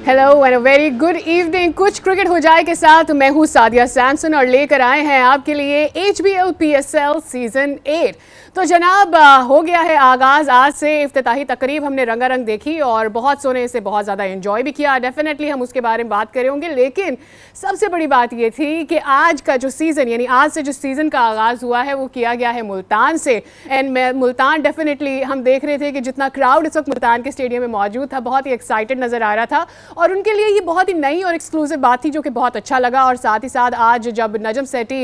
Hello and a very good evening. कुछ cricket हो जाए के साथ मैं हूं सादिया सैमसन और लेकर आए हैं आपके लिए HBL PSL सीजन 8। तो जनाब हो गया है आगाज़। आज से इफ्तिताही तकरीब हमने रंगारंग देखी और बहुत सोने से बहुत ज़्यादा एंजॉय भी किया। डेफिनेटली हम उसके बारे में बात करें होंगे, लेकिन सबसे बड़ी बात ये थी कि आज का जो सीज़न यानी आज से जो सीज़न का आगाज़ हुआ है वो किया गया है मुल्तान से। एंड मुल्तान डेफिनेटली हम देख रहे थे कि जितना क्राउड इस वक्त मुल्तान के स्टेडियम में मौजूद था बहुत ही एक्साइटेड नज़र आ रहा था और उनके लिए ये बहुत ही नई और एक्सक्लूसिव बात थी जो कि बहुत अच्छा लगा। और साथ ही साथ आज जब नजम सेठी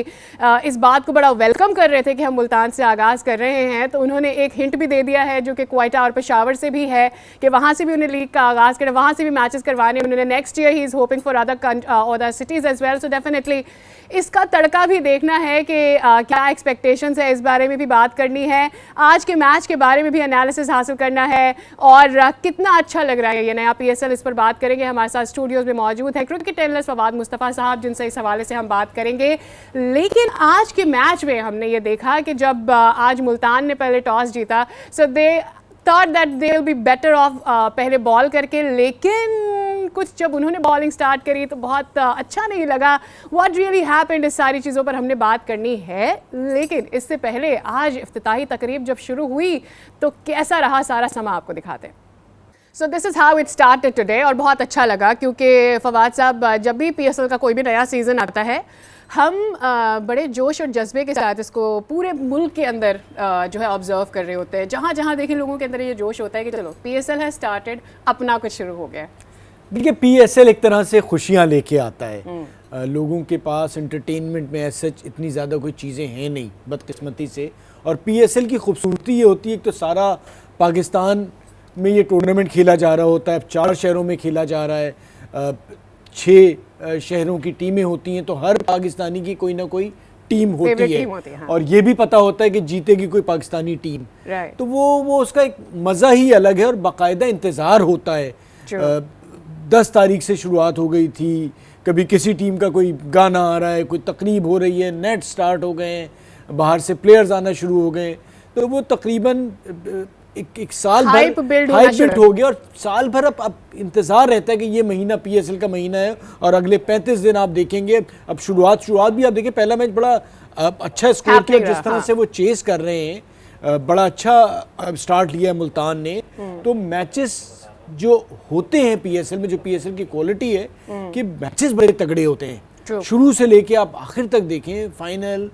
इस बात को बड़ा वेलकम कर रहे थे कि हम मुल्तान से आगाज़ कर रहे हैं, तो उन्होंने एक हिंट भी दे दिया है जो कि क्वेटा और पेशावर से भी है कि वहाँ से भी उन्हें लीग का आगाज़ करें, वहाँ से भी मैचेस करवाने उन्होंने। Next year he is hoping for other cities as well. So definitely इसका तड़का भी देखना है कि क्या एक्सपेक्टेशंस है, इस बारे में भी बात करनी है। आज के मैच के बारे में भी एनालिसिस हासिल करना है और कितना अच्छा लग रहा है ये नया PSL, इस पर बात करेंगे। हमारे साथ स्टूडियोज़ में मौजूद है क्रिकेट एनालिस्ट फवाद मुस्तफ़ा साहब, जिनसे इस हवाले से हम बात करेंगे। लेकिन आज के मैच में हमने ये देखा कि जब आज मुल्तान ने पहले टॉस जीता, so they thought that they will be better off पहले बॉल करके, लेकिन कुछ जब उन्होंने बॉलिंग स्टार्ट करी तो बहुत अच्छा नहीं लगा। व्हाट रियली हैपेंड, इस सारी चीज़ों पर हमने बात करनी है। लेकिन इससे पहले आज इफ्तिताही तकरीब जब शुरू हुई तो कैसा रहा सारा समा आपको दिखाते हैं। So this is how it started today और बहुत अच्छा लगा क्योंकि फवाद साहब जब भी PSL का कोई भी नया सीज़न आता है हम बड़े जोश और जज्बे के साथ इसको पूरे मुल्क के अंदर जो है ऑब्जर्व कर रहे होते हैं। जहाँ जहाँ देखें लोगों के अंदर ये जोश होता है कि चलो PSL है स्टार्टेड, अपना कुछ शुरू हो गया। देखिए PSL एक तरह से खुशियाँ लेके आता है। लोगों के पास एंटरटेनमेंट में ऐसे इतनी ज़्यादा कोई चीज़ें हैं नहीं बदकिस्मती से। और PSL की खूबसूरती ये होती है कि तो सारा पाकिस्तान में ये टूर्नामेंट खेला जा रहा होता है। 4 शहरों में खेला जा रहा है, 6 शहरों की टीमें होती हैं, तो हर पाकिस्तानी की कोई ना कोई टीम होती है। हाँ। और ये भी पता होता है कि जीतेगी कोई पाकिस्तानी टीम। तो वो उसका एक मज़ा ही अलग है और बाकायदा इंतज़ार होता है। 10 तारीख से शुरुआत हो गई थी, कभी किसी टीम का कोई गाना आ रहा है, कोई तकरीब हो रही है, नेट स्टार्ट हो गए हैं, बाहर से प्लेयर्स आना शुरू हो गए, तो वो तकरीबन एक साल भर हाइप बिल्ड हो गया और साल भर अब इंतज़ार रहता है कि ये महीना PSL का महीना है और अगले 35 दिन आप देखेंगे। अब शुरुआत भी आप देखिए, पहला मैच बड़ा अच्छा स्कोर किया, जिस तरह से वो चेस कर रहे हैं, बड़ा अच्छा स्टार्ट लिया है मुल्तान ने। तो मैचेस जो होते हैं PSL में, जो PSL की क्वालिटी है कि मैचेस बड़े तगड़े होते हैं शुरू से लेके आप आखिर तक देखें फाइनल।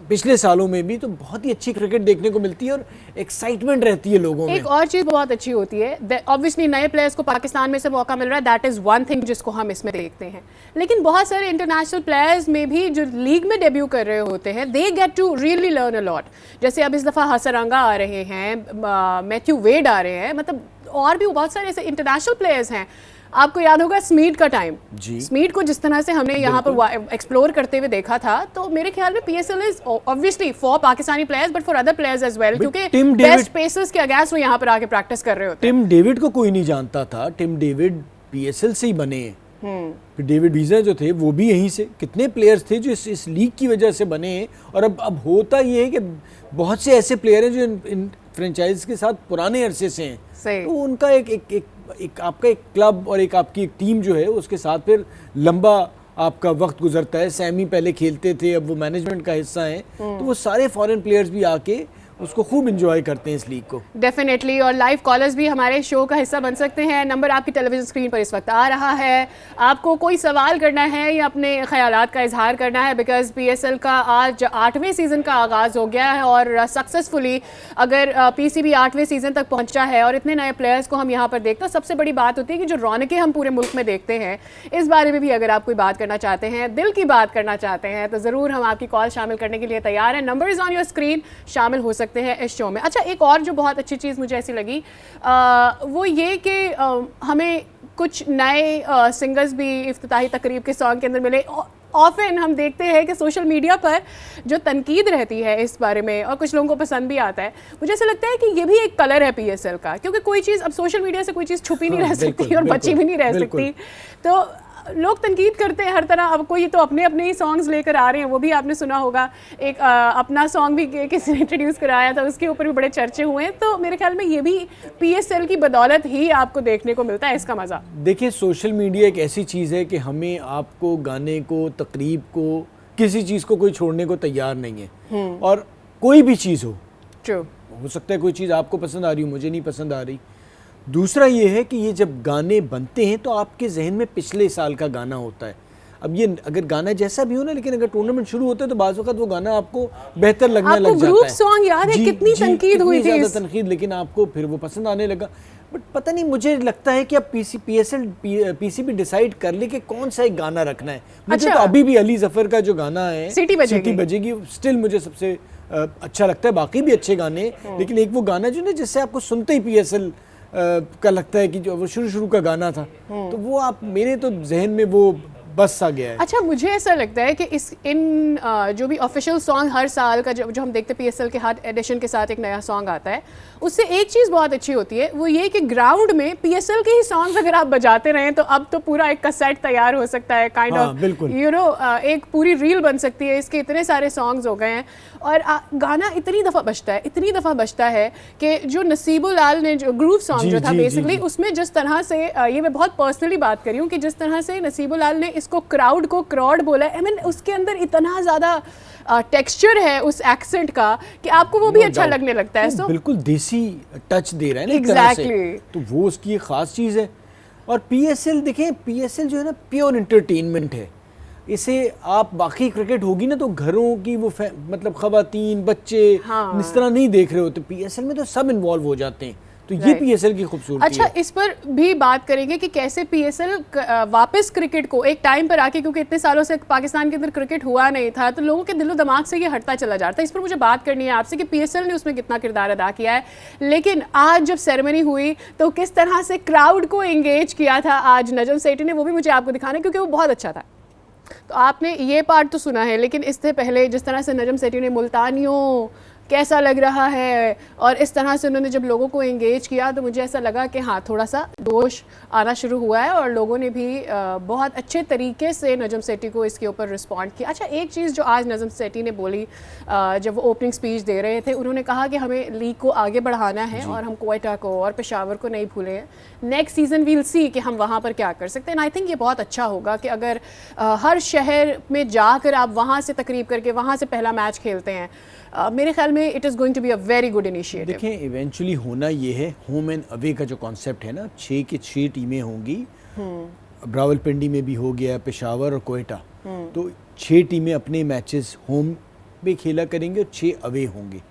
पिछले सालों में भी तो बहुत ही अच्छी क्रिकेट देखने को मिलती है और एक्साइटमेंट रहती है लोगों में। एक और चीज़ बहुत अच्छी होती है, ऑब्वियसली नए प्लेयर्स को पाकिस्तान में से मौका मिल रहा है, दैट इज़ वन थिंग जिसको हम इसमें देखते हैं। लेकिन बहुत सारे इंटरनेशनल प्लेयर्स में भी जो लीग में डेब्यू कर रहे होते हैं, they get to really learn a lot. जैसे अब इस दफ़ा हसरंगा आ रहे हैं, मैथ्यू वेड आ रहे हैं, मतलब और भी बहुत सारे ऐसे इंटरनेशनल प्लेयर्स हैं। आपको याद होगा स्मीड का टाइम, स्मीड को जिस तरह से हमने यहाँ पर एक्सप्लोर करते हुए देखा था, तो मेरे ख्याल में PSL is obviously for Pakistani players but for other players as well, क्योंकि बेस्ट पेसर्स के अगेंस्ट वो यहाँ पर आके प्रैक्टिस कर रहे होते हैं। टिम डेविड को कोई नहीं जानता था, टिम डेविड PSL से ही बने हैं। फिर डेविड वीज़ा जो थे वो भी यहीं से, कितने प्लेयर्स थे जो इस लीग की वजह से बने हैं। और अब होता ये है कि बहुत से ऐसे प्लेयर हैं जो इन फ्रेंचाइज के साथ पुराने अरसे से हैं, तो उनका एक आपका एक क्लब और एक आपकी एक टीम जो है उसके साथ फिर लंबा आपका वक्त गुजरता है। सैमी पहले खेलते थे, अब वो मैनेजमेंट का हिस्सा हैं, तो वो सारे फॉरेन प्लेयर्स भी आके उसको खूब एंजॉय करते हैं इस लीग को। डेफिनेटली। और लाइव कॉलर्स भी हमारे शो का हिस्सा बन सकते हैं। नंबर आपकी टेलीविजन स्क्रीन पर इस वक्त आ रहा है। आपको कोई सवाल करना है या अपने ख्यालात का इजहार करना है, बिकॉज PSL का आज 8वें सीज़न का आगाज़ हो गया है और सक्सेसफुली अगर PCB 8वें सीज़न तक पहुंचा है और इतने नए प्लेयर्स को हम यहाँ पर देखते हैं, सबसे बड़ी बात होती है कि जो रौनकें हम पूरे मुल्क में देखते हैं, इस बारे में भी अगर आप कोई बात करना चाहते हैं, दिल की बात करना चाहते हैं, तो ज़रूर हम आपकी कॉल शामिल करने के लिए तैयार हैं। Number is on your screen, शामिल हो सकते हैं इस शो में। अच्छा, एक और जो बहुत अच्छी चीज़ मुझे ऐसी लगी वो ये कि हमें कुछ नए सिंगर्स भी इफ्तिताही तकरीब के सॉन्ग के अंदर मिले। ऑफन हम देखते हैं कि सोशल मीडिया पर जो तनकीद रहती है इस बारे में और कुछ लोगों को पसंद भी आता है, मुझे ऐसा लगता है कि ये भी एक कलर है PSL का, क्योंकि कोई चीज़ अब सोशल मीडिया से कोई चीज़ छुपी नहीं रह सकती और बची भी नहीं रह सकती। तो लोग तनकीद करते हैं हर तरह। अब कोई तो अपने अपने ही सॉन्ग्स लेकर आ रहे हैं, वो भी आपने सुना होगा। एक अपना सॉन्ग भी किसी ने इंट्रोड्यूस कराया था, उसके ऊपर भी बड़े चर्चे हुए हैं। तो मेरे ख्याल में ये भी PSL की बदौलत ही आपको देखने को मिलता है इसका मज़ा। देखिए, सोशल मीडिया एक ऐसी चीज़ है कि हमें आपको गाने को, तकरीब को, किसी चीज़ को कोई छोड़ने को तैयार नहीं है। और कोई भी चीज़ हो सकता है कोई चीज़ आपको पसंद आ रही हो, मुझे नहीं पसंद आ रही। दूसरा ये है कि ये जब गाने बनते हैं तो आपके जहन में पिछले साल का गाना होता है। अब ये अगर गाना जैसा भी हो ना, लेकिन अगर टूर्नामेंट शुरू होता है तो बाज़ वक़्त वो गाना आपको बेहतर लगने लग जाता है। ग्रुप सॉन्ग याद है कितनी तनकीद हुई थी, ज़्यादा तनकीद, लेकिन आपको फिर वो पसंद आने लगा। बट पता नहीं, मुझे लगता है कि अब PCB डिसाइड कर ले कि कौन सा एक गाना रखना है। मुझे तो अभी भी अली जफर का जो गाना है सिटी बजेगी स्टिल मुझे सबसे अच्छा लगता है। बाकी भी अच्छे गाने, लेकिन एक वो गाना जो ना जिससे आपको सुनते ही PSL का लगता है कि जो वो शुरू का गाना था, तो वो आप मेरे तो जहन में वो बस सा गया है। अच्छा, मुझे ऐसा लगता है कि जो भी ऑफिशियल सॉन्ग हर साल का जो हम देखते हैं PSL के हर एडिशन के साथ एक नया सॉन्ग आता है, उससे एक चीज़ बहुत अच्छी होती है, वो ये कि ग्राउंड में PSL के ही सॉन्ग्स अगर आप बजाते रहें तो अब तो पूरा एक कैसेट तैयार हो सकता है, काइंड ऑफ एक पूरी रील बन सकती है। इसके इतने सारे सॉन्ग्स हो गए हैं और गाना इतनी दफ़ा बजता है कि जो नसीबुल लाल ने जो ग्रूव सॉन्ग जो था बेसिकली, उसमें जिस तरह से ये मैं बहुत पर्सनली बात करी हूँ कि जिस तरह से नसीबुल लाल ने इसको क्राउड को क्रॉड बोला है, उसके अंदर इतना ज़्यादा टेक्सचर है उस एक्सेंट का कि आपको वो भी अच्छा लगने लगता है। तो बिल्कुल देसी टच दे रहा है ना एक तरह से, तो वो उसकी एक ख़ास चीज़ है। और PSL देखें, PSL जो है ना प्योर एंटरटेनमेंट है। इसे आप बाकी क्रिकेट होगी ना तो घरों की वो मतलब ख़वातीन बच्चे इस तरह नहीं देख रहे होते। PSL में तो सब इन्वॉल्व हो जाते हैं, तो ये PSL की खूबसूरती है। अच्छा, इस पर भी बात करेंगे कि कैसे PSL वापस क्रिकेट को एक टाइम पर आके, क्योंकि इतने सालों से पाकिस्तान के अंदर क्रिकेट हुआ नहीं था, तो लोगों के दिलो दिमाग से ये हटता चला जाता है। इस पर मुझे बात करनी है आपसे कि PSL ने उसमें कितना किरदार अदा किया है। लेकिन आज जब सेरेमनी हुई तो किस तरह से क्राउड को एंगेज किया था आज नजम सेठी ने, वो भी मुझे आपको दिखाना है क्योंकि वो बहुत अच्छा था। तो आपने ये पार्ट तो सुना है, लेकिन इससे पहले जिस तरह से नजम सेठी ने मुल्तानियों कैसा लग रहा है और इस तरह से उन्होंने जब लोगों को एंगेज किया, तो मुझे ऐसा लगा कि हाँ, थोड़ा सा जोश आना शुरू हुआ है और लोगों ने भी बहुत अच्छे तरीके से नजम सेठी को इसके ऊपर रिस्पॉन्ड किया। अच्छा, एक चीज़ जो आज नजम सेठी ने बोली जब वो ओपनिंग स्पीच दे रहे थे, उन्होंने कहा कि हमें लीग को आगे बढ़ाना है और हम क्वेटा को और पेशावर को नहीं भूले हैं। नेक्स्ट सीज़न वील सी कि हम वहाँ पर क्या कर सकते हैं। एंड आई थिंक ये बहुत अच्छा होगा कि अगर हर शहर में जाकर आप वहाँ से तकरीब करके वहाँ से पहला मैच खेलते हैं, मेरे ख्याल में it is going to be a very good initiative. देखें, इवेंचुअली होना ये है, होम एंड अवे का जो कॉन्सेप्ट है ना, 6 की 6 टीमें होंगी। रावलपिंडी में भी हो गया, पेशावर और कोयटा, तो 6 टीमें अपने मैचेस होम पे खेला करेंगे और 6 अवे होंगे।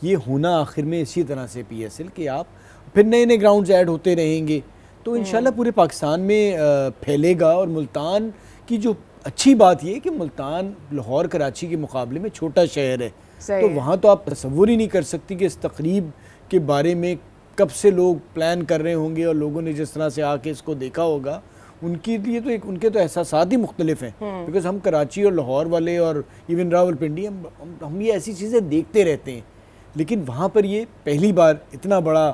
ये होना आखिर में इसी तरह से PSL कि आप फिर नए नए ग्राउंड्स ऐड होते रहेंगे, तो इंशाल्लाह पूरे पाकिस्तान में फैलेगा। और मुल्तान की जो अच्छी बात ये है कि मुल्तान लाहौर कराची के मुकाबले में छोटा शहर है, तो वहाँ तो आप तसव्वुर ही नहीं कर सकती कि इस तकरीब के बारे में कब से लोग प्लान कर रहे होंगे और लोगों ने जिस तरह से आके इसको देखा होगा, उनके लिए तो उनके तो एहसासात ही मुख्तलिफ हैं। बिकॉज हम कराची और लाहौर वाले और इवन रावलपिंडी हम ये ऐसी चीज़ें देखते रहते हैं, लेकिन वहाँ पर ये पहली बार इतना बड़ा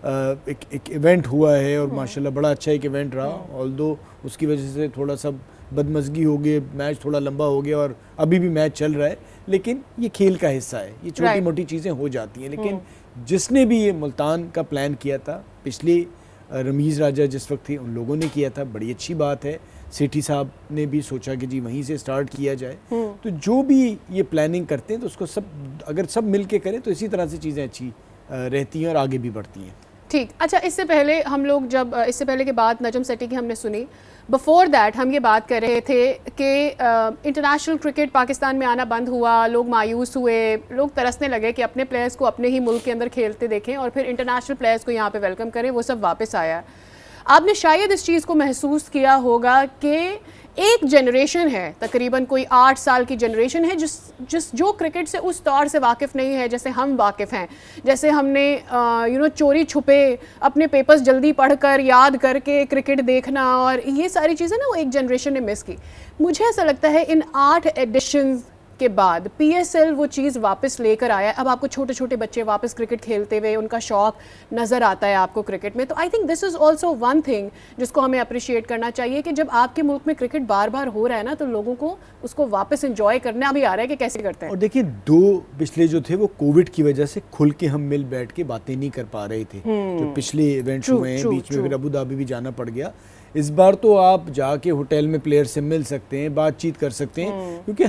एक इवेंट हुआ है और माशाल्लाह बड़ा अच्छा एक इवेंट रहा। ऑल्दो उसकी वजह से थोड़ा सा बदमज़गी हो गई, मैच थोड़ा लंबा हो गया और अभी भी मैच चल रहा है, लेकिन ये खेल का हिस्सा है, ये छोटी मोटी चीज़ें हो जाती हैं। लेकिन जिसने भी ये मुल्तान का प्लान किया था, पिछले रमीज़ राजा जिस वक्त थे उन लोगों ने किया था, बड़ी अच्छी बात है। सेठी साहब ने भी सोचा कि जी वहीं से स्टार्ट किया जाए। तो जो भी ये प्लानिंग करते हैं तो उसको अगर सब मिल के करें तो इसी तरह से चीज़ें अच्छी रहती हैं और आगे भी बढ़ती हैं। ठीक। अच्छा, इससे पहले हम लोग जब इससे पहले की बात नजम सेठी की हमने सुनी, बिफोर दैट हम ये बात कर रहे थे कि इंटरनेशनल क्रिकेट पाकिस्तान में आना बंद हुआ, लोग मायूस हुए, लोग तरसने लगे कि अपने प्लेयर्स को अपने ही मुल्क के अंदर खेलते देखें और फिर इंटरनेशनल प्लेयर्स को यहाँ पे वेलकम करें। वो सब वापस आया। आपने शायद इस चीज़ को महसूस किया होगा कि एक जनरेशन है, तकरीबन कोई 8 साल की जनरेशन है जो क्रिकेट से उस तौर से वाकिफ़ नहीं है जैसे हम वाकिफ़ हैं। जैसे हमने चोरी छुपे अपने पेपर्स जल्दी पढ़कर याद करके क्रिकेट देखना और ये सारी चीज़ें ना, वो एक जनरेशन ने मिस की। मुझे ऐसा लगता है इन 8 एडिशंस के बाद PSL वो चीज़ वापस लेकर आया है। अब आपको छोटे छोटे बच्चे वापस क्रिकेट खेलते हुए उनका शौक नज़र आता है आपको क्रिकेट में। तो I think this is also one thing जिसको हमें अप्रिशिएट करना चाहिए कि जब आपके मुल्क में क्रिकेट बार बार हो रहा है ना, तो लोगों को उसको वापस इंजॉय करना भी आ रहा है कि कैसे करते हैं। और देखिए, दो पिछले जो थे वो कोविड की वजह से खुल के हम मिल बैठ के बातें नहीं कर पा रहे थे। जो पिछले इवेंट्स हुए हैं, बीच में फिर अबू धाबी भी जाना पड़ गया। इस बार तो आप जाके होटल में प्लेयर से मिल सकते हैं, बातचीत कर सकते हैं, क्योंकि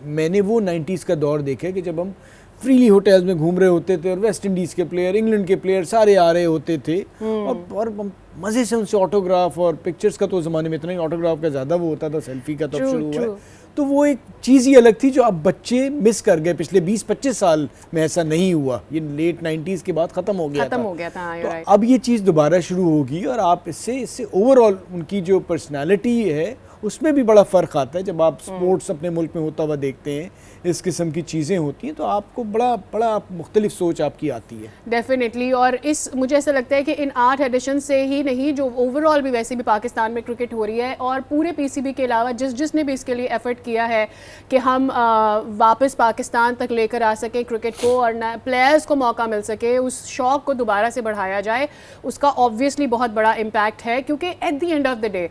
मैंने वो 90s का दौर देखा कि जब हम फ्रीली होटल्स में घूम रहे होते थे और वेस्ट इंडीज़ के प्लेयर, इंग्लैंड के प्लेयर सारे आ रहे होते थे और मज़े से उनसे ऑटोग्राफ और पिक्चर्स का तो ज़माने में इतना ही ऑटोग्राफ का ज़्यादा वो होता था, सेल्फी का तो शुरू हुआ है। तो वो एक चीज़ ही अलग थी जो अब बच्चे मिस कर गए। पिछले 20-25 साल में ऐसा नहीं हुआ, ये लेट 90s के बाद ख़त्म हो गया था। तो अब ये चीज़ दोबारा शुरू होगी और आप इससे ओवरऑल उनकी जो पर्सनैलिटी है उसमें भी बड़ा फ़र्क आता है। जब आप स्पोर्ट्स अपने मुल्क में होता हुआ देखते हैं, इस किस्म की चीज़ें होती हैं, तो आपको बड़ा मुख्तलिफ सोच आपकी आती है डेफिनेटली। और इस मुझे ऐसा लगता है कि इन 8 एडिशन से ही नहीं, जो ओवरऑल भी वैसे भी पाकिस्तान में क्रिकेट हो रही है और पूरे PCB के अलावा जिसने भी इसके लिए एफर्ट किया है कि हम वापस पाकिस्तान तक लेकर आ सकें क्रिकेट को और प्लेयर्स को मौका मिल सके, उस शौक़ को दोबारा से बढ़ाया जाए, उसका ऑब्वियसली बहुत बड़ा इम्पैक्ट है। क्योंकि at the end of the day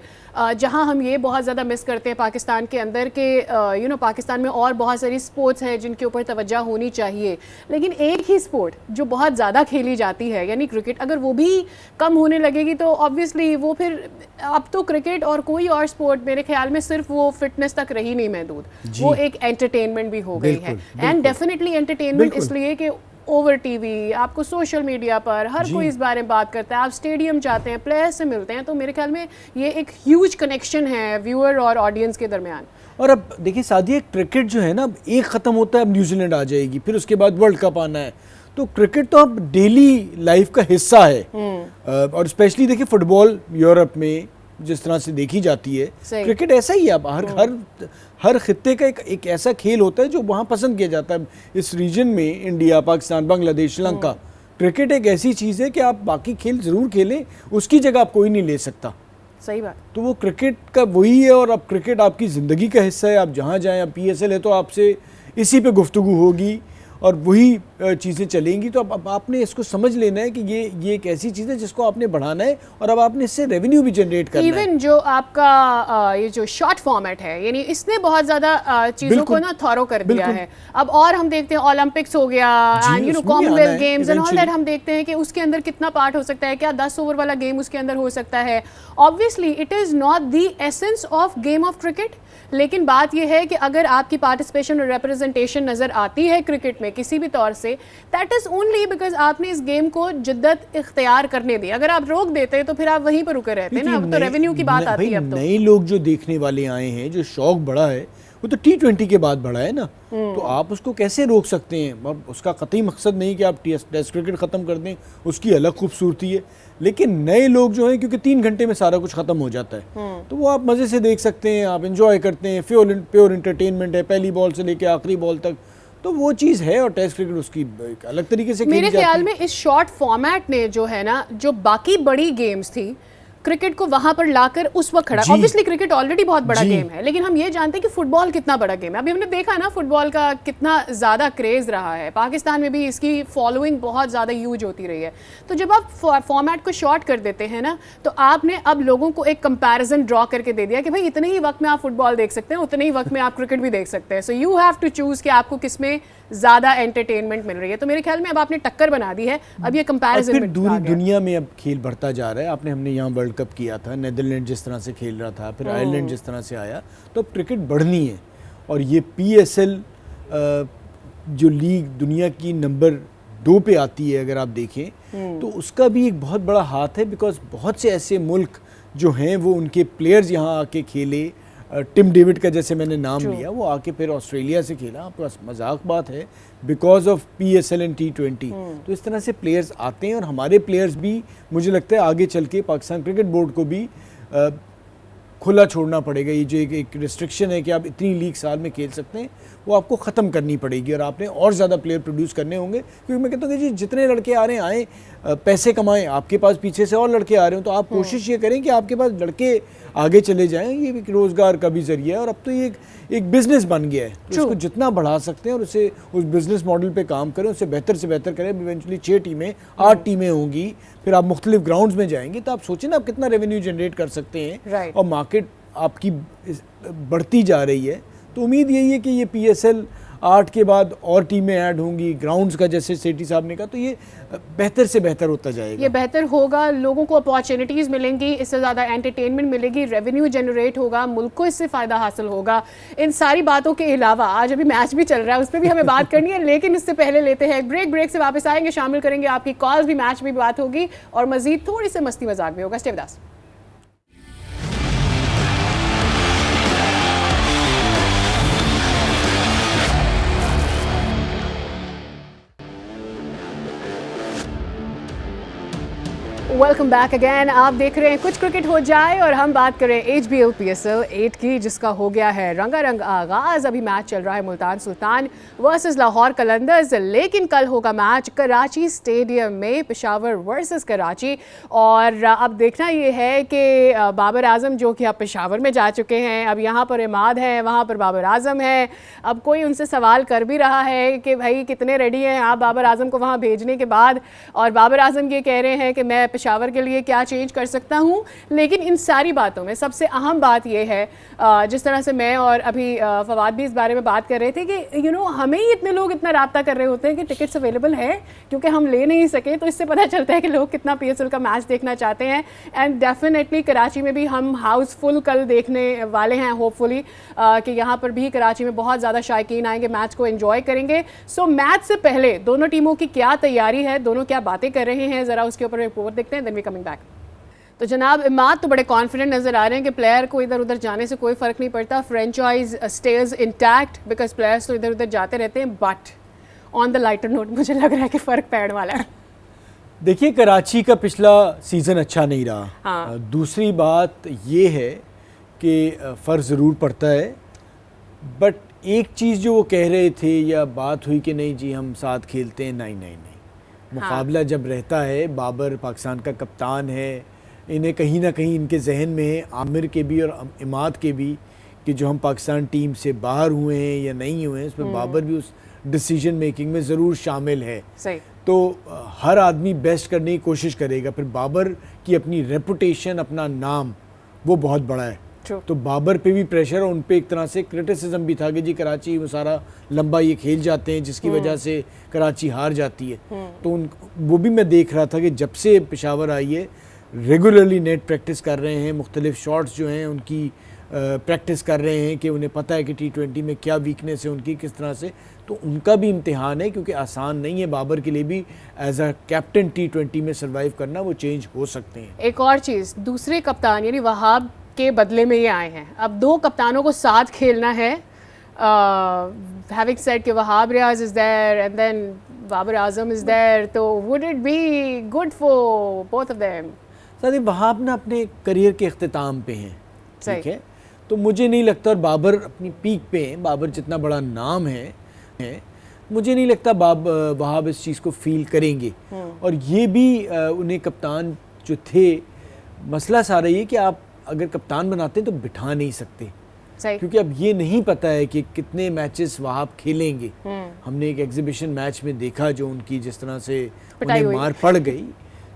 जहाँ हम ये बहुत ज़्यादा मिस करते हैं पाकिस्तान के अंदर के पाकिस्तान में और बहुत सारी स्पोर्ट्स हैं जिनके ऊपर तवज्जो होनी चाहिए, लेकिन एक ही स्पोर्ट जो बहुत ज़्यादा खेली जाती है यानी क्रिकेट, अगर वो भी कम होने लगेगी तो ऑब्वियसली वो फिर अब तो क्रिकेट और कोई और स्पोर्ट मेरे ख्याल में सिर्फ वो फिटनेस तक रही नहीं महदूद, वो एक एंटरटेनमेंट भी हो गई है। एंड डेफिनेटली एंटरटेनमेंट इसलिए कि ओवर टीवी, आपको सोशल मीडिया पर हर कोई इस बारे में बात करता है, आप स्टेडियम जाते हैं, प्लेयर्स से मिलते हैं, तो मेरे ख्याल में ये एक ह्यूज कनेक्शन है व्यूअर और ऑडियंस के दरमियान। और अब देखिए सादिया, क्रिकेट जो है ना, अब एक ख़त्म होता है, अब न्यूजीलैंड आ जाएगी, फिर उसके बाद वर्ल्ड कप आना है, तो क्रिकेट तो अब डेली लाइफ का हिस्सा है। और स्पेशली देखिए फुटबॉल यूरोप में जिस तरह से देखी जाती है, क्रिकेट ऐसा ही है। अब हर खित्ते का एक ऐसा खेल होता है जो वहाँ पसंद किया जाता है। इस रीजन में इंडिया, पाकिस्तान, बांग्लादेश, श्रीलंका, क्रिकेट एक ऐसी चीज़ है कि आप बाकी खेल ज़रूर खेलें, उसकी जगह आप कोई नहीं ले सकता। सही बात। तो वो क्रिकेट का वही है और अब क्रिकेट आपकी ज़िंदगी का हिस्सा है। आप जहाँ जाएँ, अब PSL है तो आपसे इसी पे गुफ्तगू होगी और वही चीज़ें चलेंगी। तो अब आपने इसको समझ लेना है कि ये एक ऐसी चीज़ है जिसको आपने बढ़ाना है और अब आपने इससे रेवेन्यू भी जनरेट करना है। इवन जो आपका ये जो शॉर्ट फॉर्मेट है, यानी इसने बहुत ज़्यादा चीज़ों को ना थॉरो कर दिया है। अब और हम देखते हैं ओलंपिक्स हो गया and Commonwealth games and all that, हम देखते हैं कि उसके अंदर कितना पार्ट हो सकता है, क्या 10 ओवर वाला गेम उसके अंदर हो सकता है। Obviously it is not the essence of game of cricket, लेकिन बात यह है कि अगर आपकी पार्टिसिपेशन और रिप्रेजेंटेशन नज़र आती है क्रिकेट में किसी भी तौर से, दैट इज़ ओनली बिकॉज आपने इस गेम को जिद्दत इख्तियार करने दी। अगर आप रोक देते तो फिर आप वहीं पर रुके रहते ना। अब तो रेवेन्यू की बात आती है। अब तो नए लोग जो देखने वाले आए हैं, जो शौक बढ़ा है, वो तो T20 के बाद बढ़ा है ना, तो आप उसको कैसे रोक सकते हैं। अब उसका कतई मकसद नहीं कि आप टेस्ट क्रिकेट ख़त्म कर दें, उसकी अलग खूबसूरती है, लेकिन नए लोग जो हैं, क्योंकि 3 घंटे में सारा कुछ ख़त्म हो जाता है, तो वो आप मज़े से देख सकते हैं, आप इंजॉय करते हैं, प्योर इंटरटेनमेंट है, पहली बॉल से लेकर आखिरी बॉल तक, तो वो चीज़ है। और टेस्ट क्रिकेट उसकी एक अलग तरीके से मेरे ख्याल में इस शॉर्ट फॉर्मेट ने जो है ना, जो बाकी बड़ी गेम्स थी, क्रिकेट को वहां पर लाकर उस वक्त खड़ा। ऑब्वियसली क्रिकेट ऑलरेडी बहुत बड़ा गेम है, लेकिन हम ये जानते हैं कि फुटबॉल कितना बड़ा गेम है। अभी हमने देखा ना फुटबॉल का कितना ज़्यादा क्रेज़ रहा है, पाकिस्तान में भी इसकी फॉलोइंग बहुत ज़्यादा यूज होती रही है। तो जब आप फॉर्मेट को शॉर्ट कर देते हैं ना, तो आपने अब लोगों को एक कंपैरिजन ड्रॉ करके दे दिया कि भाई इतने ही वक्त में आप फुटबॉल देख सकते हैं, उतने ही वक्त में आप क्रिकेट भी देख सकते हैं। So you have to choose कि आपको किस में ज़्यादा एंटरटेनमेंट मिल रही है। तो मेरे ख्याल में अब आपने टक्कर बना दी है, अब ये कंपैरिजन फिर दुनिया में अब खेल बढ़ता जा रहा है। हमने यहाँ वर्ल्ड कप किया था, नीदरलैंड जिस तरह से खेल रहा था, फिर आयरलैंड जिस तरह से आया, तो अब क्रिकेट बढ़नी है। और ये PSL जो लीग दुनिया की नंबर 2 पे आती है, अगर आप देखें तो उसका भी एक बहुत बड़ा हाथ है, बिकॉज बहुत से ऐसे मुल्क जो हैं वो उनके प्लेयर्स यहाँ आके खेले। टिम डेविड का जैसे मैंने नाम लिया, वो आके फिर ऑस्ट्रेलिया से खेला। आपके पास मजाक बात है, because of PSL and T20। तो इस तरह से प्लेयर्स आते हैं और हमारे प्लेयर्स भी, मुझे लगता है आगे चल के पाकिस्तान क्रिकेट बोर्ड को भी खुला छोड़ना पड़ेगा। ये जो एक रिस्ट्रिक्शन है कि आप इतनी लीग साल में खेल सकते हैं, वो आपको ख़त्म करनी पड़ेगी और आपने और ज़्यादा प्लेयर प्रोड्यूस करने होंगे। क्योंकि मैं कहता हूँ कि जी जितने लड़के आ रहे हैं आए, पैसे कमाएं, आपके पास पीछे से और लड़के आ रहे हो तो आप कोशिश ये करें कि आपके पास लड़के आगे चले जाएं। ये एक रोज़गार का भी ज़रिया है और अब तो ये एक बिज़नेस बन गया है, तो इसको जितना बढ़ा सकते हैं और उसे उस बिज़नेस मॉडल पे काम करें, उससे बेहतर से बेहतर करें। इवेंचुअली 6 टीमें 8 टीमें होंगी, फिर आप मुख्तलिफ ग्राउंड्स में जाएंगे, तो आप सोचें ना आप कितना रेवेन्यू जनरेट कर सकते हैं और मार्केट आपकी बढ़ती जा रही है। तो उम्मीद यही है कि ये PSL 8 के बाद और टीमें ऐड होंगी, ग्राउंड्स का जैसे सेठी साहब ने कहा, तो ये बेहतर से बेहतर होता जाएगा। ये बेहतर होगा, लोगों को अपॉर्चुनिटीज़ मिलेंगी, इससे ज़्यादा एंटरटेनमेंट मिलेगी, रेवेन्यू जनरेट होगा, मुल्क को इससे फ़ायदा हासिल होगा। इन सारी बातों के अलावा आज अभी मैच भी चल रहा है, उस पर भी हमें बात करनी है, लेकिन इससे पहले लेते हैं ब्रेक से वापस आएंगे, शामिल करेंगे आपकी कॉल्स भी, मैच में भी बात होगी और मज़ीद थोड़ी सी मस्ती मजाक भी होगा। Stay with us. Welcome back again. आप देख रहे हैं कुछ क्रिकेट हो जाए और हम बात करें HBL PSL 8 की, जिसका हो गया है रंगारंग आगाज। अभी मैच चल रहा है मुल्तान सुल्तान वर्सेस लाहौर कलंदर्स, लेकिन कल होगा मैच कराची स्टेडियम में, पेशावर वर्सेस कराची। और अब देखना ये है कि बाबर आजम जो कि अब पेशावर में जा चुके हैं, अब यहाँ पर इमाद है, वहाँ पर बाबर आजम है। अब कोई उनसे सवाल कर भी रहा है कि भाई कितने रेडी हैं आप बाबर आजम को वहाँ भेजने के बाद, और बाबर आजम ये कह रहे हैं कि मैं पेशावर के लिए क्या चेंज कर सकता हूं। लेकिन इन सारी बातों में सबसे अहम बात यह है, जिस तरह से मैं और अभी फवाद भी इस बारे में बात कर रहे थे कि हमें ही इतने लोग इतना राब्ता कर रहे होते हैं कि टिकट्स अवेलेबल है, क्योंकि हम ले नहीं सके, तो इससे पता चलता है कि लोग कितना PSL का मैच देखना चाहते हैं। एंड डेफिनेटली कराची में भी हम हाउसफुल कल देखने वाले हैं, होपफुली कि यहाँ पर भी कराची में बहुत ज़्यादा शायकीन आएंगे, मैच को एंजॉय करेंगे। सो मैच से पहले दोनों टीमों की क्या तैयारी है, दोनों क्या बातें कर रहे हैं, ज़रा उसके ऊपर रिपोर्ट देखते हैं, देन वी कमिंग बैक। तो जनाब इमाद तो बड़े कॉन्फिडेंट नज़र आ रहे हैं कि प्लेयर को इधर उधर जाने से कोई फ़र्क नहीं पड़ता, franchise stage intact, because players तो इधर उधर जाते रहते हैं। But on the lighter note मुझे लग रहा है कि फ़र्क पड़ने वाला है। देखिए कराची का पिछला सीज़न अच्छा नहीं रहा। हाँ। दूसरी बात ये है कि फ़र्क ज़रूर पड़ता है, बट एक चीज़ जो वो कह रहे थे या बात हुई कि नहीं जी हम साथ खेलते हैं, नहीं मुकाबला जब रहता है, बाबर पाकिस्तान का कप्तान है, इन्हें कहीं ना कहीं इनके जहन में है, आमिर के भी और इमाद के भी, कि जो हम पाकिस्तान टीम से बाहर हुए हैं या नहीं हुए हैं, उसमें बाबर भी उस डिसीजन मेकिंग में ज़रूर शामिल है। सही। तो हर आदमी बेस्ट करने की कोशिश करेगा। फिर बाबर की अपनी रेपुटेशन, अपना नाम, वो बहुत बड़ा है। तो बाबर पे भी प्रेशर, और उन पे एक तरह से क्रिटिसिज्म भी था कि जी कराची वो सारा लंबा ये खेल जाते हैं, जिसकी वजह से कराची हार जाती है। तो वो भी मैं देख रहा था कि जब से पेशावर आई है रेगुलरली नेट प्रैक्टिस कर रहे हैं, मुख्तलिफ शॉट्स जो हैं उनकी प्रैक्टिस कर रहे हैं कि उन्हें पता है कि T20 में क्या वीकनेस है उनकी, किस तरह से। तो उनका भी इम्तिहान है, क्योंकि आसान नहीं है बाबर के लिए भी एज अ कैप्टन T20 में सर्वाइव करना, वो चेंज हो सकते हैं। एक और चीज़, दूसरे कप्तान यानी वहाब के बदले में ये आए हैं, अब 2 कप्तानों को साथ खेलना है। हैविंग सेड कि Wahab Riaz is there and then Babar Azam is there, तो would it be good for both of them? साथ वहाब ना अपने करियर के अख्तिताम पे हैं, ठीक है, तो मुझे नहीं लगता, और बाबर अपनी पीक पे हैं, बाबर जितना बड़ा नाम है मुझे नहीं लगता वहाब इस चीज़ को फील करेंगे। और ये भी उन्हें कप्तान जो थे, मसला सारा ये कि आप अगर कप्तान बनाते हैं तो बिठा नहीं सकते, क्योंकि अब ये नहीं पता है कि कितने मैचेस वहाब खेलेंगे। हमने एक एग्जीबिशन मैच में देखा जो उनकी जिस तरह से उन्हें मार पड़ गई,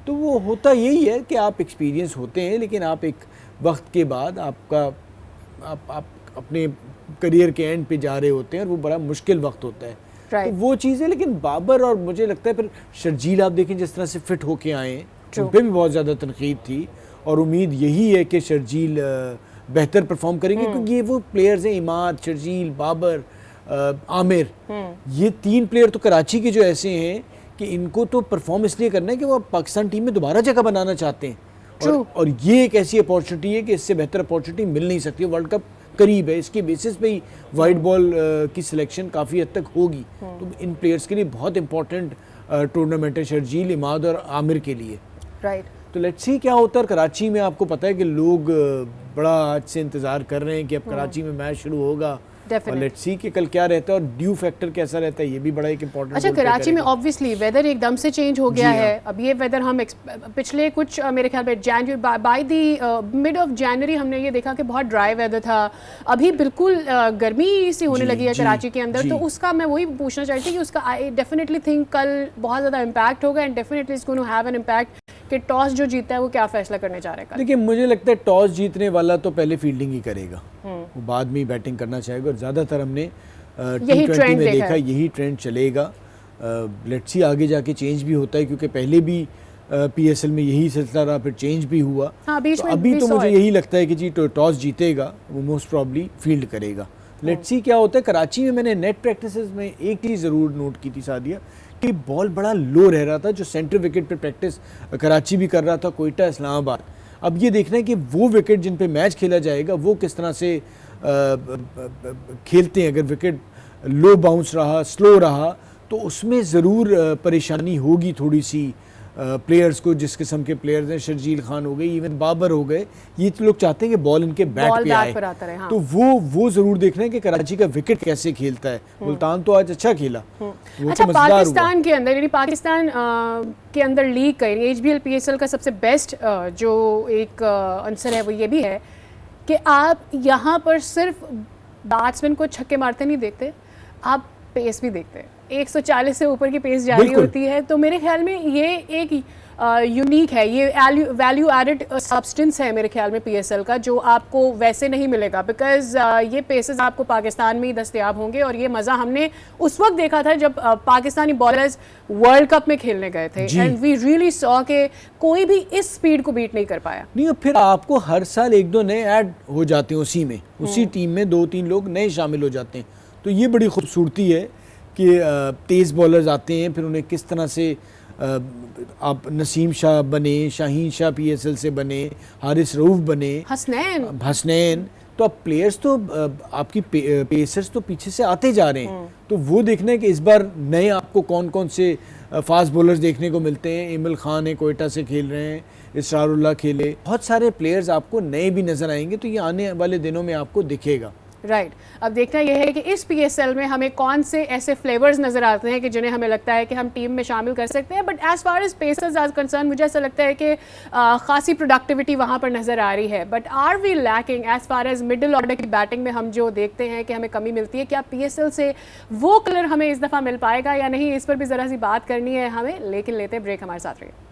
तो वो होता यही है कि आप एक्सपीरियंस होते हैं, लेकिन आप एक वक्त के बाद आप अपने करियर के एंड पे जा रहे होते हैं और वो बड़ा मुश्किल वक्त होता है। तो वो चीज़ है। लेकिन बाबर और मुझे लगता है फिर शर्जील आप देखें जिस तरह से फिट होके आए हैं, उन पर भी बहुत ज़्यादा तनकीद थी, और उम्मीद यही है कि शर्जील बेहतर परफॉर्म करेंगे, क्योंकि ये वो प्लेयर्स हैं, इमाद, शर्जील, बाबर, आमिर, ये 3 प्लेयर तो कराची के जो ऐसे हैं कि इनको तो परफॉर्म इसलिए करना है कि वो पाकिस्तान टीम में दोबारा जगह बनाना चाहते हैं। और ये एक ऐसी अपॉर्चुनिटी है कि इससे बेहतर अपॉर्चुनिटी मिल नहीं सकती। वर्ल्ड कप करीब है, इसके बेसिस पे ही वाइट बॉल की सिलेक्शन काफ़ी हद तक होगी। तो इन प्लेयर्स के लिए बहुत इंपॉर्टेंट टूर्नामेंट है, शर्जील, इमाद और आमिर के लिए। राइट। तो लेट्स सी क्या होता है। कराची में आपको पता है कि लोग बड़ा आज से इंतज़ार कर रहे हैं कि अब कराची में मैच शुरू होगा और Definitely. लेट्स सी कि कल क्या रहता है और ड्यू फैक्टर कैसा रहता है, ये भी बड़ा एक इंपॉर्टेंट। अच्छा, कराची में ऑब्वियसली वेदर एकदम से चेंज हो गया जी हाँ। है। अब ये वेदर हम पिछले कुछ मेरे ख्याल में January by the mid of January हमने ये देखा कि बहुत ड्राई वेदर था। अभी बिल्कुल गर्मी सी होने जी, लगी है जी, कराची के अंदर। जी। तो उसका मैं वही पूछना चाहती थी कि उसका आई डेफिनेटली थिंक कल बहुत ज़्यादा इम्पैक्ट होगा and definitely it's going to have an impact कि टॉस जो जीता है वो क्या फैसला करने जा रहा है कल। देखिए मुझे लगता है टॉस जीतने वाला तो पहले फील्डिंग ही करेगा, वो बाद में ही बैटिंग करना चाहेगा और ज़्यादातर हमने यही T20 trend में देखा देखा है। यही ट्रेंड चलेगा। लेट्स सी आगे जाके चेंज भी होता है क्योंकि पहले भी PSL में यही सिलसिला रहा, फिर चेंज भी हुआ। हाँ, बीच तो में अभी भी तो saw मुझे it। यही लगता है कि जी टॉस जीतेगा वो मोस्ट प्रॉब्ली फील्ड करेगा। लेट्स सी क्या होता है। कराची में मैंने नेट प्रैक्टिसेस में एक चीज़ ज़रूर नोट की थी सादिया कि बॉल बड़ा लो रह रहा था, जो सेंटर विकेट पे प्रैक्टिस कराची भी कर रहा था, कोयटा इस्लामाबाद। अब ये देखना है कि वो विकेट जिन पे मैच खेला जाएगा वो किस तरह से खेलते हैं। अगर विकेट लो बाउंस रहा, स्लो रहा, तो उसमें ज़रूर परेशानी होगी थोड़ी सी प्लेयर्स को। जिस किस्म के प्लेयर्स हैं, शर्जील खान हो गए, इवन बाबर हो गए, ये तो लोग चाहते हैं कि बॉल इनके बैट बॉल पे बैट आए। पर आता रहे, हाँ। तो वो ज़रूर देखना है कि कराची का विकेट कैसे खेलता है। मुल्तान तो आज अच्छा खेला, वो अच्छा, तो मज़ेदार हुआ। पाकिस्तान के अंदर यानी पाकिस्तान के अंदर लीग का HBL PSL का सबसे बेस्ट जो एक आंसर है वो ये भी है कि आप यहाँ पर सिर्फ बैट्समैन को छक्के मारते नहीं देखते, आप पेस भी देखते हैं। 140 से ऊपर की पेस जारी बिल्कुल। होती है। तो मेरे ख्याल में ये एक यूनिक है, ये वैल्यू एडेड सब्सटेंस है मेरे ख्याल में PSL का, जो आपको वैसे नहीं मिलेगा बिकॉज ये पेसेस आपको पाकिस्तान में ही दस्तयाब होंगे। और ये मज़ा हमने उस वक्त देखा था जब पाकिस्तानी बॉलर्स वर्ल्ड कप में खेलने गए थे एंड वी रियली सॉ के कोई भी इस स्पीड को बीट नहीं कर पाया। नहीं, अब फिर आपको हर साल एक दो नए ऐड हो जाते हैं उसी में, उसी टीम में 2-3 लोग नए शामिल हो जाते हैं। तो ये बड़ी खूबसूरती है कि तेज़ बॉलर्स आते हैं, फिर उन्हें किस तरह से आप नसीम शाह बने, शाहीन शाह PSL से बने, हारिस रऊफ बने, हसनैन। तो अब प्लेयर्स तो आपकी पेसर्स तो पीछे से आते जा रहे हैं। तो वो देखना है कि इस बार नए आपको कौन कौन से फास्ट बॉलर्स देखने को मिलते हैं। इमल खान है, कोयटा से खेल रहे हैं, इसरारुल्लाह खेले, बहुत सारे प्लेयर्स आपको नए भी नज़र आएंगे। तो ये आने वाले दिनों में आपको दिखेगा। राइट। अब देखना यह है कि इस PSL में हमें कौन से ऐसे फ्लेवर्स नज़र आते हैं कि जिन्हें हमें लगता है कि हम टीम में शामिल कर सकते हैं। But as far as pacers are concern, मुझे ऐसा लगता है कि खासी प्रोडक्टिविटी वहाँ पर नज़र आ रही है। But are we lacking as far as middle order की बैटिंग में? हम जो देखते हैं कि हमें कमी मिलती है, क्या PSL से वो कलर हमें इस दफ़ा मिल पाएगा या नहीं, इस पर भी ज़रा सी बात करनी है हमें। लेकिन लेते हैं ब्रेक, हमारे साथ रहिए।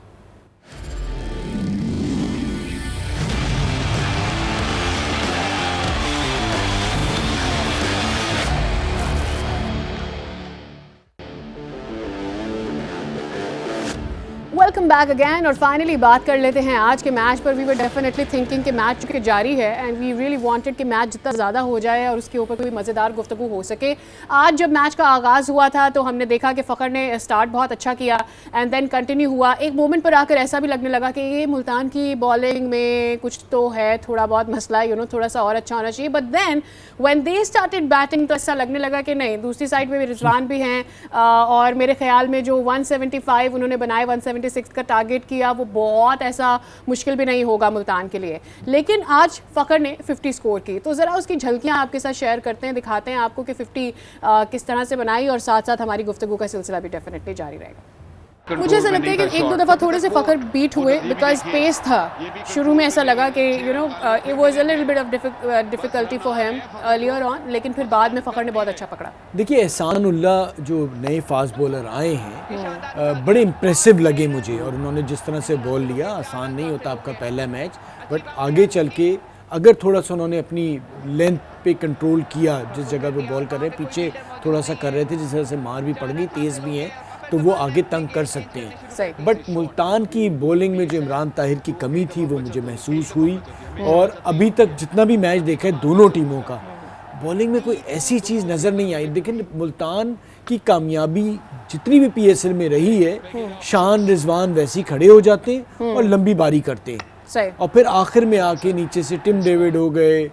वेलकम बैक अगैन और फाइनली बात कर लेते हैं आज के मैच पर। वी वर डेफिनेटली थिंकिंग कि मैच चूँकि जारी है एंड वी रियली वांटेड कि मैच जितना ज़्यादा हो जाए और उसके ऊपर कोई मज़ेदार गुफ्तगू हो सके। आज जब मैच का आगाज़ हुआ था तो हमने देखा कि फ़खर ने स्टार्ट बहुत अच्छा किया एंड देन कंटिन्यू हुआ। एक मोमेंट पर आकर ऐसा भी लगने लगा कि ये मुल्तान की बॉलिंग में कुछ तो है, थोड़ा बहुत मसला, थोड़ा सा और अच्छा होना चाहिए। But then when they started batting तो ऐसा लगने लगा कि नहीं, दूसरी साइड में भी रिजवान भी हैं और मेरे ख्याल में जो 175 उन्होंने बनाए, 176 का टारगेट किया, वो बहुत ऐसा मुश्किल भी नहीं होगा मुल्तान के लिए। लेकिन आज फ़खर ने 50 स्कोर की, तो ज़रा उसकी झलकियाँ आपके साथ शेयर करते हैं, दिखाते हैं आपको कि 50 किस तरह से बनाई और साथ साथ हमारी गुफ्तगू का सिलसिला भी डेफिनेटली जारी रहेगा। मुझे ऐसा लगता है कि एक दो दफ़ा थोड़े से फ़खर बीट हुए बिकॉज पेस था। शुरू में ऐसा लगा कि it was a little bit of difficulty for him earlier on, लेकिन फिर बाद में फ़खर ने बहुत अच्छा पकड़ा। देखिए एहसान उल्लाह जो नए फास्ट बॉलर आए हैं बड़े इम्प्रेसिव लगे मुझे, और उन्होंने जिस तरह से बॉल लिया, आसान नहीं होता आपका पहला मैच, बट आगे चल के अगर थोड़ा सा उन्होंने अपनी लेंथ पे कंट्रोल किया, जिस जगह पे बॉल कर रहे हैं, पीछे थोड़ा सा कर रहे थे, जिस तरह से मार भी पड़ गई, तेज़ भी हैं, तो वो आगे तंग कर सकते हैं। बट मुल्तान की बॉलिंग में जो इमरान ताहिर की कमी थी वो मुझे महसूस हुई, और अभी तक जितना भी मैच देखा है दोनों टीमों का, बॉलिंग में कोई ऐसी चीज़ नज़र नहीं आई। लेकिन मुल्तान की कामयाबी जितनी भी PSL में रही है, शान रिजवान वैसे ही खड़े हो जाते हैं और लंबी बारी करते हैं, और फिर आखिर में आके नीचे से टिम डेविड हो गए,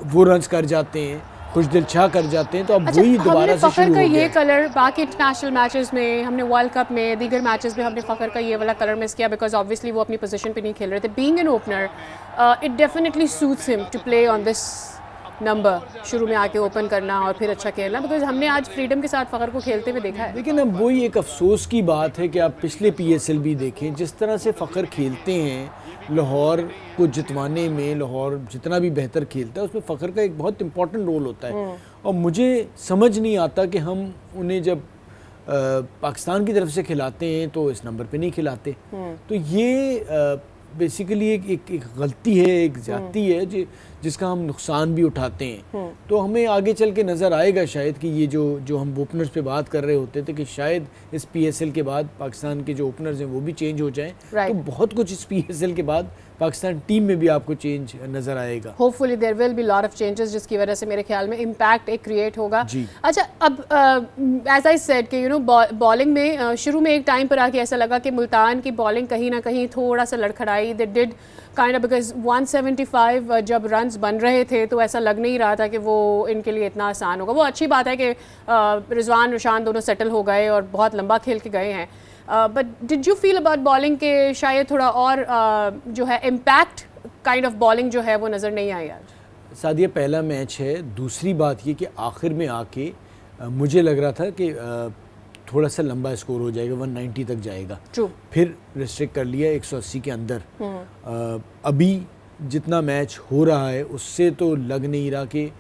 वो रन्स कर जाते हैं, खुश दिल छा कर जाते हैं, तो अब अच्छा, वही दोबारा हमने से फ़खर शुरू का हो ये गया है। कलर बाकी इंटरनेशनल मैचेस में, हमने वर्ल्ड कप में, दीगर मैचेस में हमने फ़खर का ये वाला कलर मिस किया बिकॉज ऑब्वियसली वो अपनी पोजीशन पे नहीं खेल रहे थे. Being an opener, it definitely suits him to play on this number, शुरू में आके ओपन करना और फिर अच्छा खेलना, बिकॉज हमने आज फ्रीडम के साथ फ़खर को खेलते हुए देखा है. लेकिन अब वही एक अफसोस की बात है कि आप पिछले PSL भी देखें, जिस तरह से फ़खर खेलते हैं लाहौर को जितवाने में, लाहौर जितना भी बेहतर खेलता है उसमें फ़खर का एक बहुत इंपॉर्टेंट रोल होता है. और मुझे समझ नहीं आता कि हम उन्हें जब पाकिस्तान की तरफ से खिलाते हैं तो इस नंबर पे नहीं खिलाते. तो ये बेसिकली एक गलती है, एक ज़्यादती है जिसका हम नुकसान भी उठाते हैं. तो हमें आगे चल के नज़र आएगा शायद कि ये जो हम ओपनर्स पे बात कर रहे होते थे कि शायद इस PSL के बाद पाकिस्तान के जो ओपनर्स हैं वो भी चेंज हो जाएं. तो बहुत कुछ इस PSL के बाद पाकिस्तान टीम में भी आपको चेंज नज़र आएगा. Hopefully there will be lot of changes, जिसकी वजह से मेरे ख्याल में इम्पैक्ट एक क्रिएट होगा. अच्छा, अब एज आई सेड कि बॉलिंग में शुरू में एक टाइम पर आके ऐसा लगा कि मुल्तान की बॉलिंग कहीं ना कहीं थोड़ा सा लड़खड़ाई. They did kind of, because 175 जब रन्स बन रहे थे तो ऐसा लग नहीं रहा था कि वो इनके लिए इतना आसान होगा. वो अच्छी बात है कि रिजवान रुशान दोनों सेटल हो गए और बहुत लंबा खेल के गए हैं. But did you feel about bowling के शायद थोड़ा और जो है इम्पैक्ट काइंड ऑफ बॉलिंग जो है वो नज़र नहीं आई आज? सादिया, पहला मैच है. दूसरी बात ये कि आखिर में आके मुझे लग रहा था कि थोड़ा सा लंबा स्कोर हो जाएगा, 190 तक जाएगा. फिर रिस्ट्रिक्ट कर लिया 180 के अंदर. अभी जितना मैच हो रहा है उससे तो लग नहीं रहा कि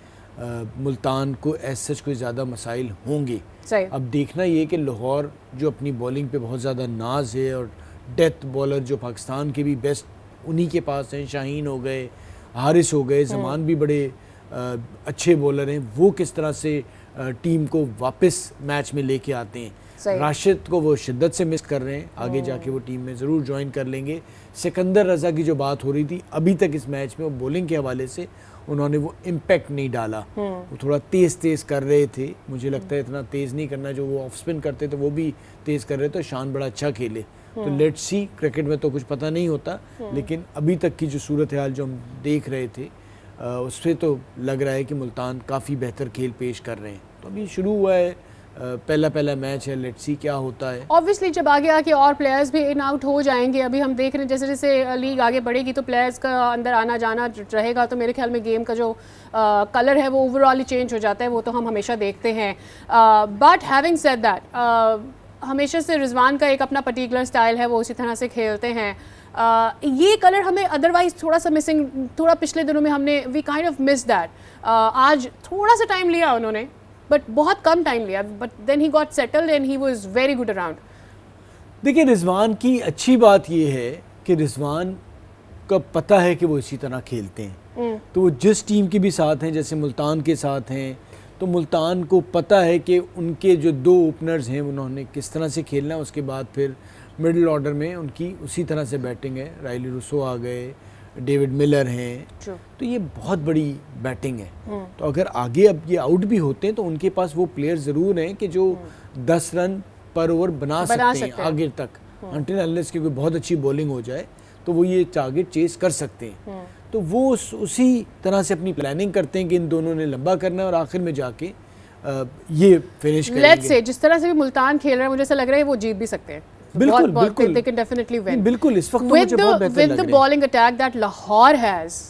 मुल्तान को ऐसा कोई ज़्यादा मसाइल होंगे. अब देखना ये कि लाहौर जो अपनी बॉलिंग पे बहुत ज़्यादा नाज है और डेथ बॉलर जो पाकिस्तान के भी बेस्ट उन्हीं के पास हैं, शाहीन हो गए, हारिस हो गए, जमान भी बड़े अच्छे बॉलर हैं, वो किस तरह से टीम को वापस मैच में लेके आते हैं. राशिद को वो शिद्दत से मिस कर रहे हैं, आगे जाके वो टीम में ज़रूर ज्वाइन कर लेंगे. सिकंदर रज़ा की जो बात हो रही थी अभी तक इस मैच में, वो बॉलिंग के हवाले से उन्होंने वो इम्पैक्ट नहीं डाला. वो थोड़ा तेज़ कर रहे थे, मुझे लगता है इतना तेज़ नहीं करना. जो वो ऑफ स्पिन करते थे वो भी तेज़ कर रहे थे. शान बड़ा अच्छा खेले. तो लेट्स सी, क्रिकेट में तो कुछ पता नहीं होता, लेकिन अभी तक की जो सूरत हाल जो हम देख रहे थे उससे तो लग रहा है कि मुल्तान काफ़ी बेहतर खेल पेश कर रहे हैं. तो अभी शुरू हुआ है, पहला मैच है, लेट्स सी क्या होता है. ऑब्वियसली जब आगे आके और प्लेयर्स भी इन आउट हो जाएंगे, अभी हम देख रहे हैं जैसे जैसे लीग आगे बढ़ेगी तो प्लेयर्स का अंदर आना जाना रहेगा, तो मेरे ख्याल में गेम का जो कलर है वो ओवरऑल ही चेंज हो जाता है. वो तो हम हमेशा देखते हैं. बट हैविंग सेड दैट, हमेशा से रिजवान का एक अपना पर्टिकुलर स्टाइल है, वो उसी तरह से खेलते हैं. ये कलर हमें अदरवाइज थोड़ा सा मिसिंग, थोड़ा पिछले दिनों में हमने we kind of miss that. आज थोड़ा सा टाइम लिया उन्होंने, बट बहुत कम टाइम लिया, but then he got settled and he was very good around. देखिए, रिजवान की अच्छी बात ये है कि रिजवान का पता है कि वो इसी तरह खेलते हैं. तो वो जिस टीम के भी साथ हैं, जैसे मुल्तान के साथ हैं, तो मुल्तान को पता है कि उनके जो दो ओपनर्स हैं उन्होंने किस तरह से खेलना है. उसके बाद फिर मिडिल ऑर्डर में उनकी उसी तरह से बैटिंग है. राइली रूसो आ गए, डेविड मिलर हैं, तो ये बहुत बड़ी बैटिंग है. तो अगर आगे अब ये आउट भी होते हैं तो उनके पास वो प्लेयर ज़रूर हैं कि जो 10 रन पर ओवर बना सकते हैं आगे तक. अंटिल अनलेस की कोई बहुत अच्छी बॉलिंग हो जाए तो वो ये टारगेट चेस कर सकते हैं. तो वो उसी तरह से अपनी प्लानिंग करते हैं कि इन दोनों ने लंबा करना है और आखिर में जाके ये फिनिश करेंगे. लेट्स से जिस तरह से भी मुल्तान खेल रहा है, मुझे ऐसा लग रहा है वो जीत भी सकते हैं. बिल्कुल. They can definitely win. बिल्कुल, इस वक्त मुझे बहुत बेहतर लग रहा है. With the bowling attack that Lahore has,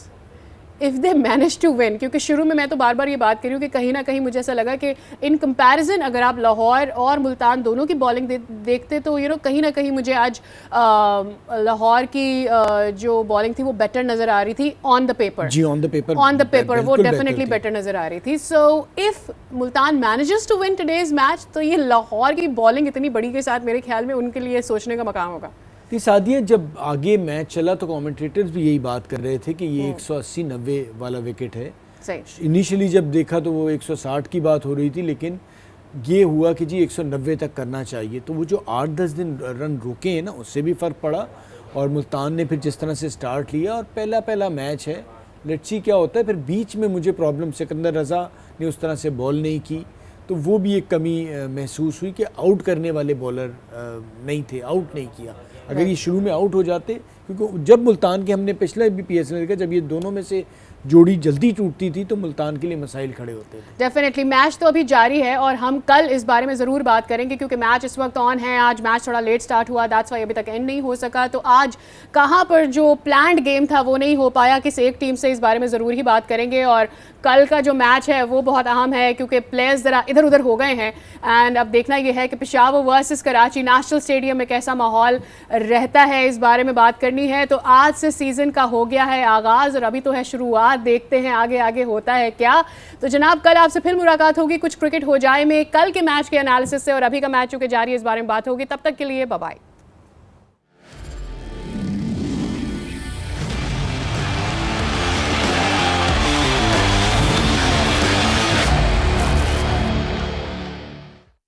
if they manage to win, क्योंकि शुरू में मैं तो बार बार ये बात कर रही हूँ कि कहीं ना कहीं मुझे ऐसा लगा कि इन कंपैरिजन अगर आप लाहौर और मुल्तान दोनों की बॉलिंग देखते तो कहीं ना कहीं मुझे आज लाहौर की जो बॉलिंग थी वो बेटर नज़र आ रही थी ऑन द पेपर. जी, ऑन द पेपर वो डेफिनेटली बेटर नज़र आ रही थी. So if Multan manages to win today's match तो ये लाहौर की बॉलिंग इतनी बड़ी के साथ मेरे ख्याल में उनके लिए सोचने का मकाम होगा. सादिया, जब आगे मैच चला तो कमेंटेटर्स भी यही बात कर रहे थे कि ये 180-90 वाला विकेट है. इनिशियली जब देखा तो वो 160 की बात हो रही थी, लेकिन ये हुआ कि जी 190 तक करना चाहिए. तो वो जो 8-10 दिन रन रोके हैं ना, उससे भी फ़र्क पड़ा. और मुल्तान ने फिर जिस तरह से स्टार्ट लिया, और पहला मैच है, लेट्स सी क्या होता है. फिर बीच में मुझे प्रॉब्लम, सिकंदर रज़ा ने उस तरह से बॉल नहीं की, तो वो भी एक कमी महसूस हुई कि आउट करने वाले बॉलर नहीं थे, आउट नहीं किया. अगर ये शुरू में आउट हो जाते, क्योंकि जब मुल्तान के हमने पिछले भी PSL में देखा, जब ये दोनों में से जोड़ी जल्दी टूटती थी तो मुल्तान के लिए मसाइल खड़े होते थे। डेफिनेटली मैच तो अभी जारी है और हम कल इस बारे में ज़रूर बात करेंगे क्योंकि मैच इस वक्त ऑन है। आज मैच थोड़ा लेट स्टार्ट हुआ, दैट्स वाई अभी तक एंड नहीं हो सका। तो आज कहाँ पर जो प्लान्ड गेम था वो नहीं हो पाया, किस एक टीम से, इस बारे में ज़रूर ही बात करेंगे। और कल का जो मैच है वो बहुत अहम है क्योंकि प्लेयर्स ज़रा इधर उधर हो गए हैं एंड अब देखना ये है कि Peshawar versus Karachi national stadium में कैसा माहौल रहता है, इस बारे में बात करनी है। तो आज से सीज़न का हो गया है आगाज़ और अभी तो है शुरुआत, देखते हैं आगे आगे होता है क्या। तो जनाब कल आपसे फिर मुलाकात होगी कुछ क्रिकेट हो जाए में, कल के मैच के एनालिसिस से, और अभी का मैच चूँकि जारी है इस बारे में बात होगी। तब तक के लिए बाय बाय।